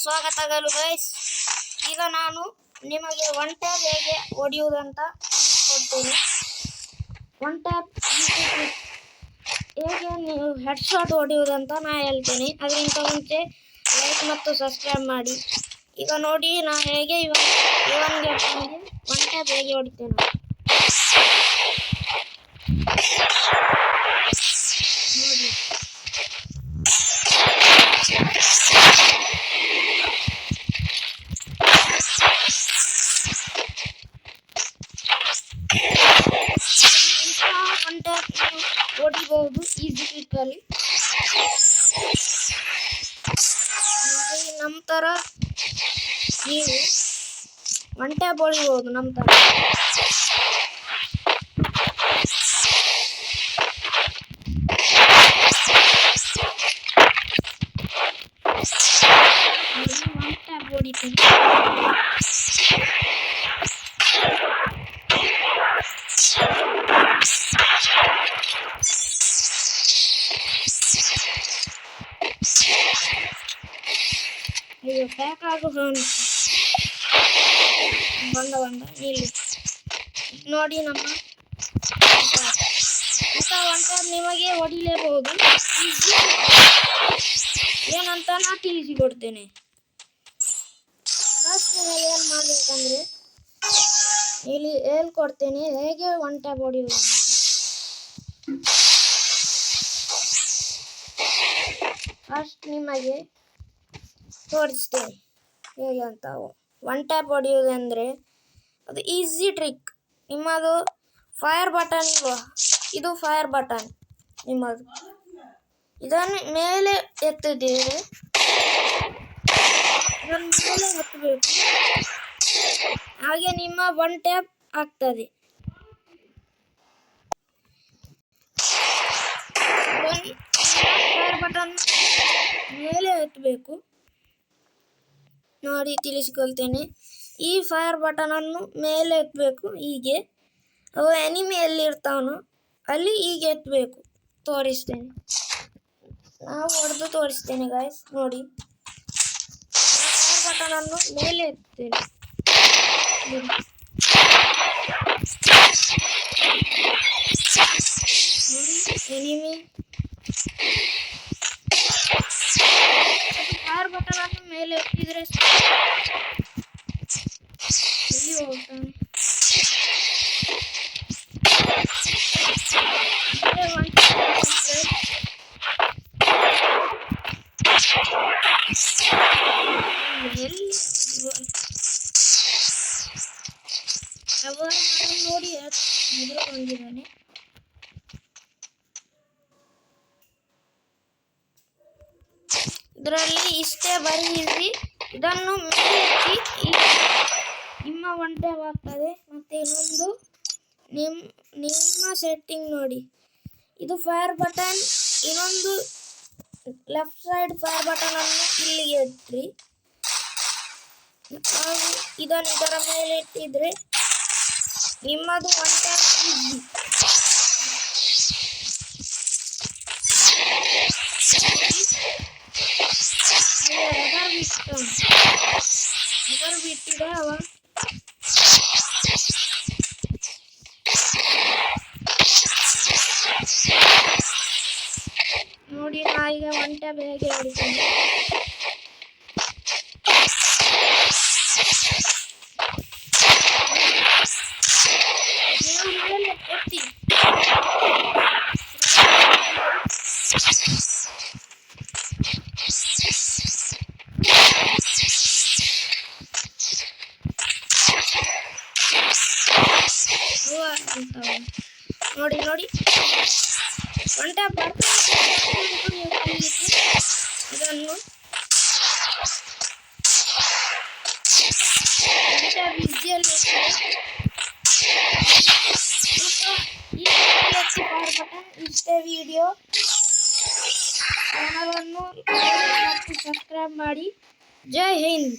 ಸ್ವಾಗತಗಳು guys. ಈಗ ನಾನು ನಿಮಗೆ ಒನ್ ಟ್ಯಾಪ್ ಹೇಗೆ ಹೊಡೆಯುವುದಂತ ಕೊಡ್ತೀನಿ. ಒನ್ ಟ್ಯಾಪ್ ಹೇಗೆ ನೀವು ಹೆಡ್ ಶಾಟ್ ಹೊಡೆಯುವುದಂತ ನಾನು ಹೇಳ್ತೀನಿ. ಅದಕ್ಕಿಂತ ಮುಂಚೆ ಲೈಕ್ ಮತ್ತು ಸಬ್ಸ್ಕ್ರೈಬ್ ಮಾಡಿ. ಈಗ ನೋಡಿ ನಾನು ಹೇಗೆ ಇವನ್ಗೆ ಒನ್ ಟ್ಯಾಪ್ ಹೇಗೆ ಹೊಡಿತೇನೆ ನೋಡಿ. ಒನ್ ಟ್ಯಾಪ್ ಹೊಡಿಬಹುದು ಈಸಿ ಟ್ರಿಕ್ಕಲ್ಲಿ. ನಮ್ಮ ಥರ ನೀವು ಒನ್ ಟ್ಯಾಪ್ ಹೊಡಿಬಹುದು ನಮ್ಮ ಥರ. ಒನ್ ಟ್ಯಾಪ್ ಹೊಡಿತೀನಿ. ಅಯ್ಯೋ ಪ್ಯಾಕ್ ಆಗೋ ಬಂದ ಇಲ್ಲಿ ನೋಡಿ. ನಮ್ಮ ಇಂಥ ಒನ್ ಟ್ಯಾಪ್ ನಿಮಗೆ ಹೊಡಿಲೇಬಹುದು. ಏನಂತ ನಾ ತಿಳಿಸಿಕೊಡ್ತೇನೆ. ಫಸ್ಟ್ ನೀವು ಏನು ಮಾಡಬೇಕಂದ್ರೆ ಇಲ್ಲಿ ಹೇಳ್ಕೊಡ್ತೇನೆ ಹೇಗೆ ಒನ್ ಟ್ಯಾಪ್ ಹೊಡೆಯುವುದು. ಫಸ್ಟ್ ನಿಮಗೆ ತೋರಿಸ್ತೇನೆ ಹೇಗೆ ಅಂತ. ಒನ್ ಟ್ಯಾಪ್ ಹೊಡೆಯುವುದಂದರೆ ಅದು ಈಸಿ ಟ್ರಿಕ್. ನಿಮ್ಮದು ಫೈರ್ ಬಟನ್ ಇಲ್ವಾ, ಇದು ಫೈರ್ ಬಟನ್ ನಿಮ್ಮದು. ಇದನ್ನು ಮೇಲೆ ಎತ್ತಿದ್ದೀರಿ, ಇದನ್ನು ಮೇಲೆ ಎತ್ತಬೇಕು. ಹಾಗೆ ನಿಮ್ಮ ಒನ್ ಟ್ಯಾಪ್ ಆಗ್ತದೆ. ಫೈರ್ ಬಟನ್ ಮೇಲೆ ಎತ್ತಬೇಕು ನೋಡಿ, ತಿಳಿಸಿಕೊಳ್ತೇನೆ. ಈ ಫೈರ್ ಬಟನ್ ಅನ್ನು ಮೇಲೆ ಎತ್ತಬೇಕು. ಹೀಗೆ ಅವು ಎನಿಮಿ ಎಲ್ಲಿ ಇರ್ತಾವನೋ ಅಲ್ಲಿ ಹೀಗೆ ಎತ್ತಬೇಕು. ತೋರಿಸ್ತೇನೆ, ನಾವು ಹೊಡೆದು ತೋರಿಸ್ತೇನೆ ಗಾಯ್ಸ್ ನೋಡಿ. ಫೈರ್ ಬಟನ್ ಅನ್ನು ಮೇಲೆ ಎತ್ತೇನೆ. ನೋಡಿ ಎನಿಮಿ ಫೈರ್ ಬಟನ್ ಅನ್ನು ಮೇಲೆ ಎತ್ತಿದ್ರೆ ಎಲ್ಲಿ ಹೋಗ್ತಾನೆ. ನೋಡಿ ಎದುರು ಬಂದಿದ್ದಾನೆ. ಇದರಲ್ಲಿ ಇಷ್ಟೇ ಬರೀ ಈಸಿ. ಇದನ್ನು ಮೇಲೆ ಎತ್ತಿ ನಿಮ್ಮ ಒನ್ ಟ್ಯಾಪ್ ಆಗ್ತದೆ. ಮತ್ತು ಇನ್ನೊಂದು ನಿಮ್ಮ ಸೆಟ್ಟಿಂಗ್ ನೋಡಿ, ಇದು ಫೈರ್ ಬಟನ್. ಇನ್ನೊಂದು ಲೆಫ್ಟ್ ಸೈಡ್ ಫೈರ್ ಬಟನ್ ಅನ್ನು ಇಲ್ಲಿಗೆ ಇಟ್ರಿ. ಹಾಗೂ ಇದನ್ನು ಇದರ ಮೇಲೆ ಇಟ್ಟಿದ್ರೆ ನಿಮ್ಮದು ಒನ್ ಟ್ಯಾಪ್ ಈಸಿ. ಬಿಟ್ಟಿದೆ ಅವ ನೋಡಿ. ನಾ ಈಗ ಒನ್ ಟ್ಯಾಪ್ ಹೇಗೆ ಹೊಡಿತೀನಿ. ಎತ್ತಿ ನೋಡಿ ನೋಡಿ ಒನ್ ಟ್ಯಾಪ್ ಇದನ್ನು ಈಸಿಯಲ್ಲಿ ಇಷ್ಟೇ ವಿಡಿಯೋ. ಚಾನಲನ್ನು ಸಬ್ಸ್ಕ್ರೈಬ್ ಮಾಡಿ. ಜೈ ಹಿಂದ್.